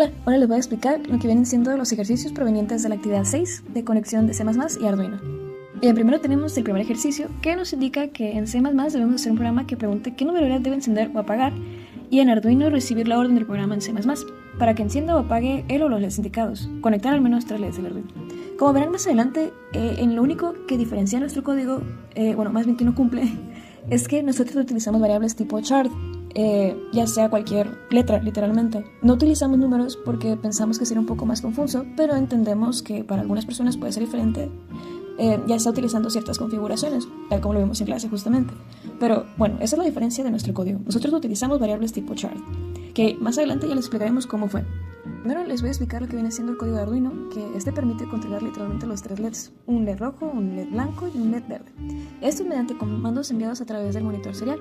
Hola, ahora les voy a explicar lo que vienen siendo los ejercicios provenientes de la actividad 6 de conexión de C++ y Arduino. Bien, primero tenemos el primer ejercicio que nos indica que en C++ debemos hacer un programa que pregunte qué número de LED debe encender o apagar y en Arduino recibir la orden del programa en C++ para que encienda o apague él o los LEDs indicados, conectar al menos 3 LEDs del Arduino. Como verán más adelante, en lo único que diferencia nuestro código, más bien que no cumple, es que nosotros utilizamos variables tipo chart, ya sea cualquier letra, literalmente. No utilizamos números porque pensamos que sería un poco más confuso, pero entendemos que para algunas personas puede ser diferente, ya está utilizando ciertas configuraciones, tal como lo vimos en clase justamente. Pero bueno, esa es la diferencia de nuestro código. Nosotros utilizamos variables tipo chart, que más adelante ya les explicaremos cómo fue. Primero les voy a explicar lo que viene siendo el código de Arduino, que este permite controlar literalmente los 3 LEDs, un LED rojo, un LED blanco y un LED verde. Esto es mediante comandos enviados a través del monitor serial.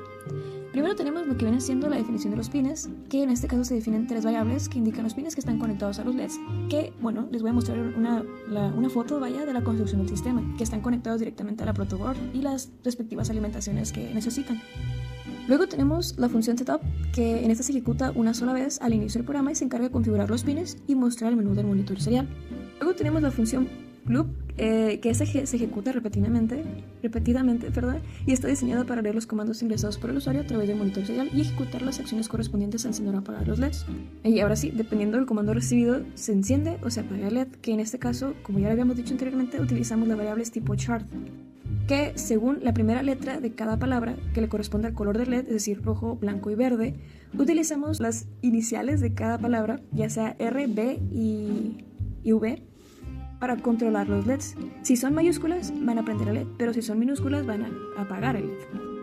Primero tenemos lo que viene siendo la definición de los pines, que en este caso se definen 3 variables que indican los pines que están conectados a los LEDs, que, les voy a mostrar una foto, de la construcción del sistema, que están conectados directamente a la protoboard y las respectivas alimentaciones que necesitan. Luego tenemos la función setup, que en esta se ejecuta una sola vez al inicio del programa y se encarga de configurar los pines y mostrar el menú del monitor serial. Luego tenemos la función loop, que se ejecuta repetidamente, y está diseñada para leer los comandos ingresados por el usuario a través del monitor serial y ejecutar las acciones correspondientes a encender o apagar los LEDs. Y ahora sí, dependiendo del comando recibido, se enciende o se apaga el LED, que en este caso, como ya lo habíamos dicho anteriormente, utilizamos las variables tipo chart, que según la primera letra de cada palabra que le corresponde al color del LED, es decir, rojo, blanco y verde, utilizamos las iniciales de cada palabra, ya sea R, B y V, para controlar los LEDs. Si son mayúsculas, van a prender el LED, pero si son minúsculas, van a apagar el LED.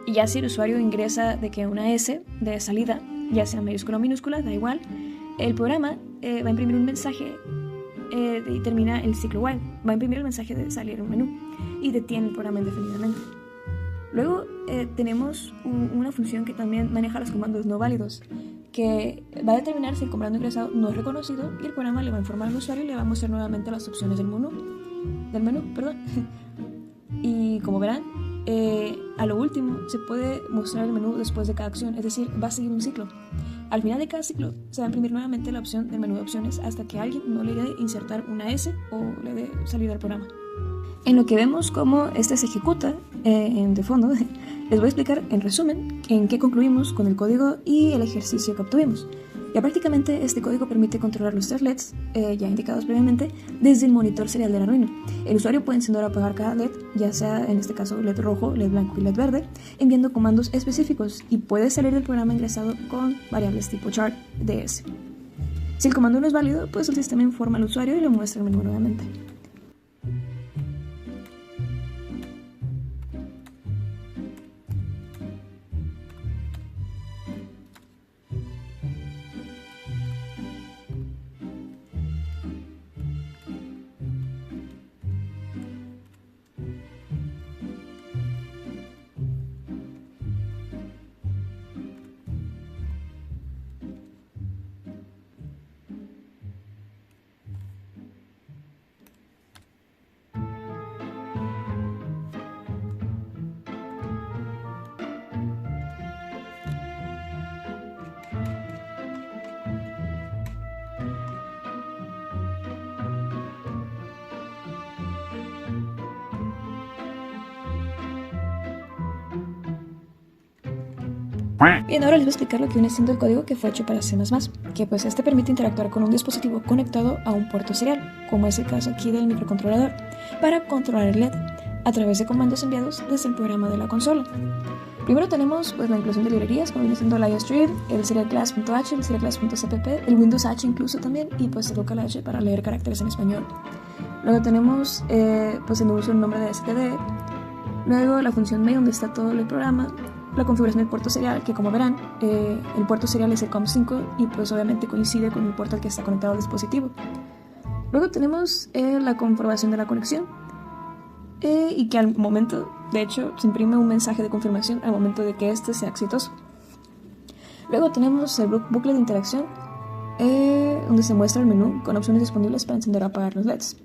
Y ya si el usuario ingresa de que una S de salida, ya sea mayúscula o minúscula, da igual, el programa va a imprimir un mensaje y termina el ciclo while. Va a imprimir el mensaje de salir un menú y detiene el programa indefinidamente. Luego tenemos una función que también maneja los comandos no válidos, que va a determinar si el comando ingresado no es reconocido y el programa le va a informar al usuario y le va a mostrar nuevamente las opciones del menú. Y como verán, a lo último se puede mostrar el menú después de cada acción, es decir, va a seguir un ciclo. Al final de cada ciclo se va a imprimir nuevamente la opción del menú de opciones hasta que alguien no le dé insertar una S o le dé salir del programa. En lo que vemos cómo este se ejecuta de fondo, les voy a explicar en resumen en qué concluimos con el código y el ejercicio que obtuvimos. Ya prácticamente este código permite controlar los 3 LEDs, ya indicados previamente, desde el monitor serial del Arduino. El usuario puede encender o apagar cada LED, ya sea en este caso LED rojo, LED blanco y LED verde, enviando comandos específicos y puede salir del programa ingresado con variables tipo chart DS. Si el comando no es válido, pues el sistema informa al usuario y le muestra el menú nuevamente. Bien, ahora les voy a explicar lo que viene siendo el código que fue hecho para C++, que pues este permite interactuar con un dispositivo conectado a un puerto serial, como es el caso aquí del microcontrolador, para controlar el LED a través de comandos enviados desde el programa de la consola. Primero tenemos la inclusión de librerías, como viene siendo el IOStream, el serialclass.h, el serialclass.cpp, el Windows H incluso también, y pues el local H para leer caracteres en español. Luego tenemos el uso del nombre de std, luego la función main donde está todo el programa, la configuración del puerto serial, que como verán, el puerto serial es el COM5 y pues obviamente coincide con el puerto al que está conectado el dispositivo. Luego tenemos la comprobación de la conexión y que al momento, de hecho, se imprime un mensaje de confirmación al momento de que este sea exitoso. Luego tenemos el bucle de interacción donde se muestra el menú con opciones disponibles para encender o apagar los LEDs.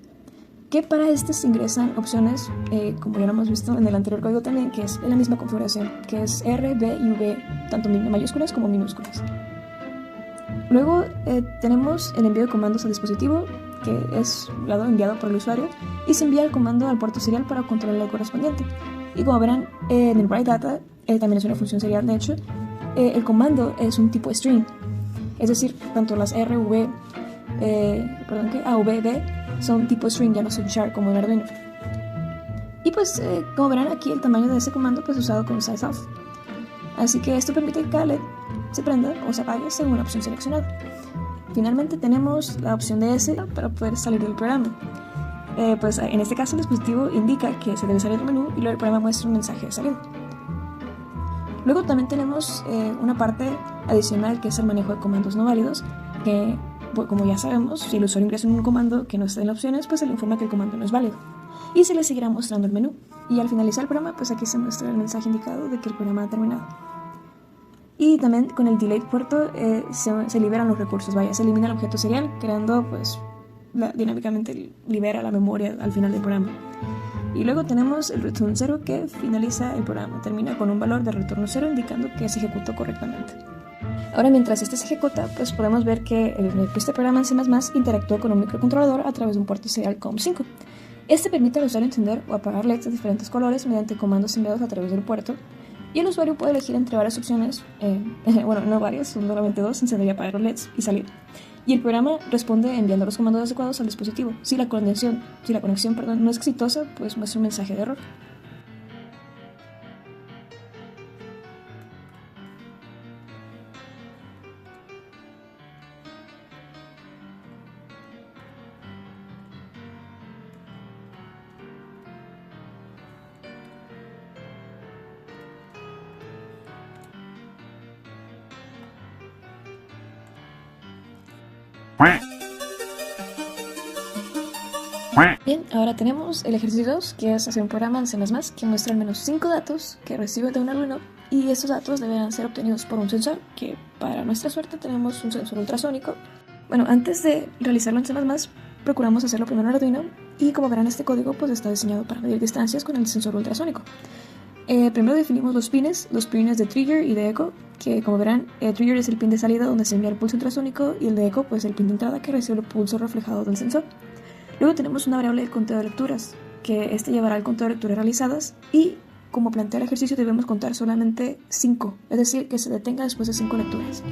Que para este se ingresan opciones, como ya lo hemos visto en el anterior código también, que es la misma configuración, que es R, B y V, tanto mayúsculas como minúsculas. Luego tenemos el envío de comandos al dispositivo, que es enviado por el usuario, y se envía el comando al puerto serial para controlar el correspondiente. Y como verán, en el write data también es una función serial. De hecho, el comando es un tipo string, es decir, tanto las A, V, B son tipo string, ya no son char como en Arduino. Y pues, como verán aquí, el tamaño de ese comando pues es usado con sizeof. Así que esto permite que cada LED se prenda o se apague según la opción seleccionada. Finalmente tenemos la opción de S para poder salir del programa. Pues en este caso el dispositivo indica que se debe salir del menú y luego el programa muestra un mensaje de salida. Luego también tenemos una parte adicional que es el manejo de comandos no válidos, que como ya sabemos, si el usuario ingresa en un comando que no está en las opciones, pues se le informa que el comando no es válido y se le seguirá mostrando el menú. Y al finalizar el programa, pues aquí se muestra el mensaje indicado de que el programa ha terminado. Y también con el delay puerto se liberan los recursos, se elimina el objeto serial, creando pues dinámicamente libera la memoria al final del programa. Y luego tenemos el return 0 que finaliza el programa, termina con un valor de retorno 0 indicando que se ejecutó correctamente. Ahora, mientras este se ejecuta, pues podemos ver que este programa en C++ interactúa con un microcontrolador a través de un puerto serial COM5. Este permite al usuario encender o apagar LEDs de diferentes colores mediante comandos enviados a través del puerto, y el usuario puede elegir entre varias opciones, no varias, son solamente dos: encender y apagar los LEDs y salir. Y el programa responde enviando los comandos adecuados al dispositivo. Si la conexión no es exitosa, pues muestra un mensaje de error. Bien, ahora tenemos el ejercicio 2, que es hacer un programa en C++ que muestra al menos 5 datos que recibe de un Arduino, y estos datos deberán ser obtenidos por un sensor, que para nuestra suerte tenemos un sensor ultrasónico. Bueno, antes de realizarlo en C++, procuramos hacerlo primero en Arduino, y como verán, este código pues está diseñado para medir distancias con el sensor ultrasónico. Primero definimos los pines de trigger y de echo, que como verán, trigger es el pin de salida donde se envía el pulso ultrasónico, y el de echo pues el pin de entrada que recibe el pulso reflejado del sensor. Luego tenemos una variable de conteo de lecturas, que llevará el conteo de lecturas realizadas, y como plantea el ejercicio debemos contar solamente 5, es decir, que se detenga después de 5 lecturas.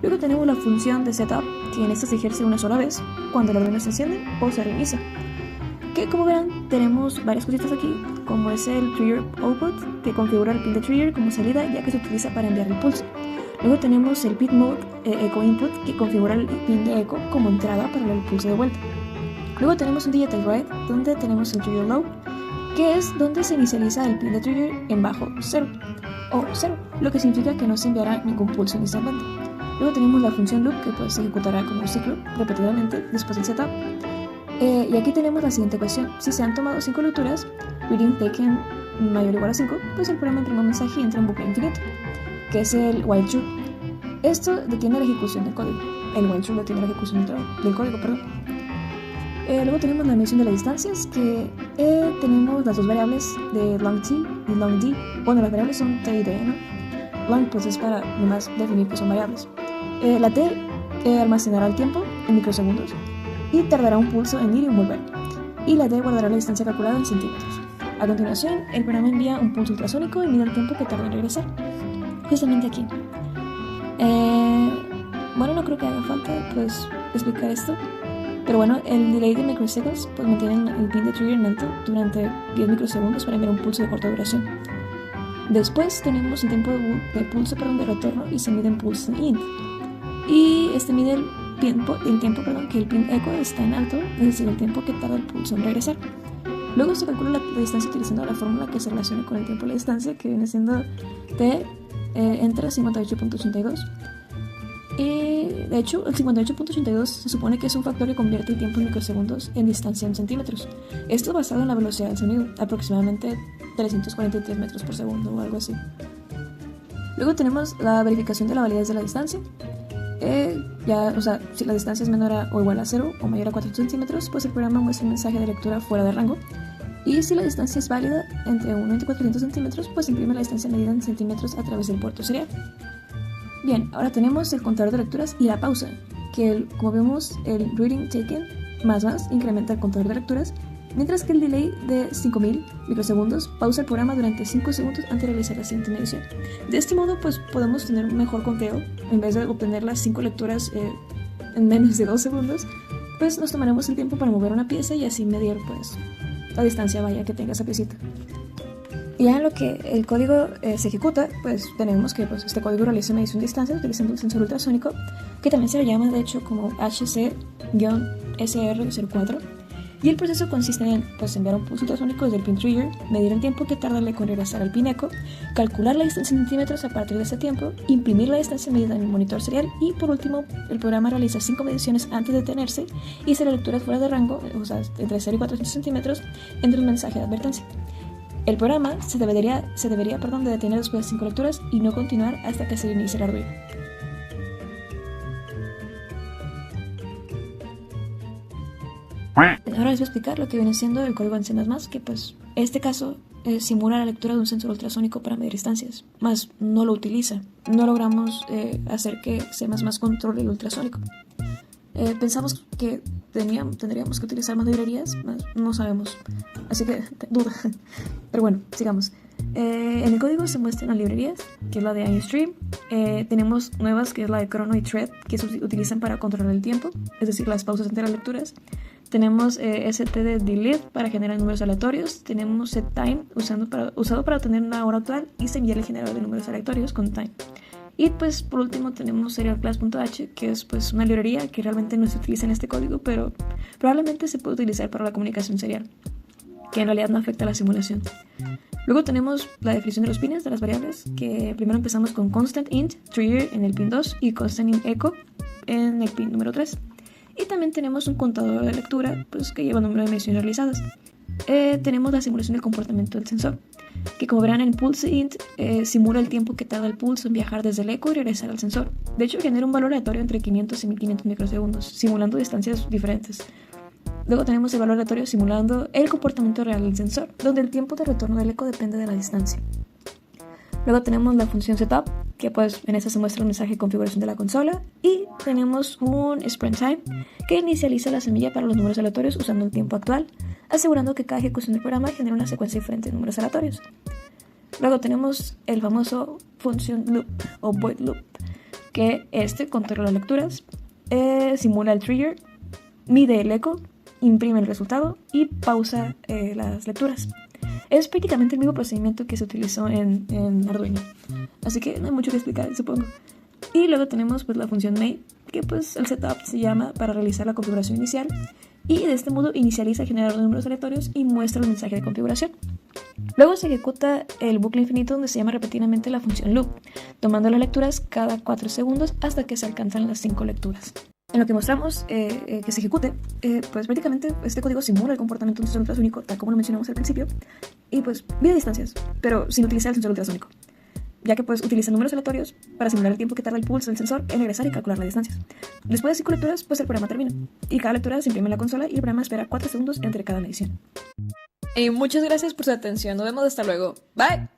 Luego tenemos la función de setup, que en esta se ejerce una sola vez, cuando el Arduino se enciende o se reinicia. Que como verán, tenemos varias cositas aquí, como es el trigger output, que configura el pin de trigger como salida, ya que se utiliza para enviar el pulso. Luego tenemos el bit mode echo input, que configura el pin de echo como entrada para el pulso de vuelta. Luego tenemos un digital write, donde tenemos el trigger low, que es donde se inicializa el pin de trigger en bajo 0, o 0, lo que significa que no se enviará ningún pulso inicialmente. Luego tenemos la función loop, que pues se ejecutará como un ciclo repetidamente después del setup. Y aquí tenemos la siguiente ecuación: si se han tomado 5 lecturas, reading taken mayor o igual a 5, pues el programa imprime un mensaje y entra en bucle infinito, que es el while true. Esto detiene la ejecución del código. El while true detiene la ejecución del código, perdón. Luego tenemos la medición de las distancias, que tenemos las dos variables de long t y long d. Bueno, las variables son t y d, ¿no? Long pues es para nomás definir que son variables. La t almacenará el tiempo en microsegundos y tardará un pulso en ir y en volver. Y la d guardará la distancia calculada en centímetros. A continuación, el programa envía un pulso ultrasónico y mide el tiempo que tarda en regresar. Justamente aquí. Bueno, no creo que haga falta pues explicar esto. Pero bueno, el delay de microseconds pues mantiene el pin de trigger en alto durante 10 microsegundos para enviar un pulso de corta duración. Después tenemos el tiempo de pulso de retorno, y se mide en pulse int. Y este mide el tiempo que el pin echo está en alto, es decir, el tiempo que tarda el pulso en regresar. Luego se calcula la distancia utilizando la fórmula que se relaciona con el tiempo de la distancia, que viene siendo t entre 58.82. Y de hecho, el 58.82 se supone que es un factor que convierte el tiempo en microsegundos en distancia en centímetros. Esto basado en la velocidad del sonido, aproximadamente 343 metros por segundo o algo así. Luego tenemos la verificación de la validez de la distancia. Si la distancia es menor o igual a 0 o mayor a 4 centímetros, pues el programa muestra un mensaje de lectura fuera de rango. Y si la distancia es válida entre 1 y 400 centímetros, pues imprime la distancia medida en centímetros a través del puerto serial. Bien, ahora tenemos el contador de lecturas y la pausa, que como vemos el reading taken más incrementa el contador de lecturas, mientras que el delay de 5000 microsegundos pausa el programa durante 5 segundos antes de realizar la siguiente medición. De este modo pues podemos tener un mejor conteo. En vez de obtener las 5 lecturas en menos de 2 segundos, pues nos tomaremos el tiempo para mover una pieza y así medir pues la distancia que tenga esa piecita. Ya en lo que el código se ejecuta, pues tenemos que este código realiza una medición de distancia utilizando un sensor ultrasónico, que también se le llama de hecho como HC-SR04. Y el proceso consiste en enviar un pulso ultrasónico desde el pin trigger, medir el tiempo que tarda el eco en regresar al pin eco, calcular la distancia en centímetros a partir de ese tiempo, imprimir la distancia medida en el monitor serial y por último el programa realiza 5 mediciones antes de detenerse y si la lectura fuera de rango, o sea, entre 0 y 400 centímetros, entra un mensaje de advertencia. El programa se debería de detener después de 5 lecturas y no continuar hasta que se inicie el Arduino. Ahora les voy a explicar lo que viene siendo el código en C++, que pues en este caso simula la lectura de un sensor ultrasónico para medir distancias, más no lo utiliza. No logramos hacer que C++ controle el ultrasónico. Pensamos que tendríamos que utilizar más librerías, más no sabemos, así que duda. Pero bueno, sigamos. En el código se muestran las librerías, que es la de IonStream. Tenemos nuevas, que es la de Chrono y Thread, que se utilizan para controlar el tiempo, es decir, las pausas entre las lecturas. Tenemos std-delete para generar números aleatorios. Tenemos setTime usado para obtener una hora actual y se envía el generador de números aleatorios con time. Y pues por último tenemos serialclass.h, que es pues una librería que realmente no se utiliza en este código, pero probablemente se puede utilizar para la comunicación serial, que en realidad no afecta a la simulación. Luego tenemos la definición de los pines de las variables, que primero empezamos con constant_int trigger en el pin 2 y constant_int echo en el pin número 3. Y también tenemos un contador de lectura pues, que lleva el número de mediciones realizadas. Tenemos la simulación del comportamiento del sensor, que como verán en pulse_int simula el tiempo que tarda el pulso en viajar desde el eco y regresar al sensor. De hecho genera un valor aleatorio entre 500 y 1500 microsegundos, simulando distancias diferentes. Luego tenemos el valor aleatorio simulando el comportamiento real del sensor, donde el tiempo de retorno del eco depende de la distancia. Luego tenemos la función setup, que pues en esta se muestra el mensaje de configuración de la consola. Y tenemos un sprint time, que inicializa la semilla para los números aleatorios usando el tiempo actual, asegurando que cada ejecución del programa genera una secuencia diferente de números aleatorios. Luego tenemos el famoso function loop o void loop, que controla las lecturas, simula el trigger, mide el eco, imprime el resultado y pausa las lecturas. Es prácticamente el mismo procedimiento que se utilizó en Arduino, así que no hay mucho que explicar, supongo. Y luego tenemos pues la función main, que pues el setup se llama para realizar la configuración inicial, y de este modo inicializa el generador de números aleatorios y muestra el mensaje de configuración. Luego se ejecuta el bucle infinito, donde se llama repetidamente la función loop, tomando las lecturas cada 4 segundos hasta que se alcanzan las 5 lecturas. En lo que mostramos que se ejecute, pues prácticamente este código simula el comportamiento de un sensor ultrasónico, tal como lo mencionamos al principio, y pues mide distancias, pero sin utilizar el sensor ultrasónico, ya que pues utiliza números aleatorios para simular el tiempo que tarda el pulso del sensor en regresar y calcular las distancias. Después de 5 lecturas, pues el programa termina, y cada lectura se imprime en la consola y el programa espera 4 segundos entre cada medición. Y muchas gracias por su atención, nos vemos hasta luego, bye.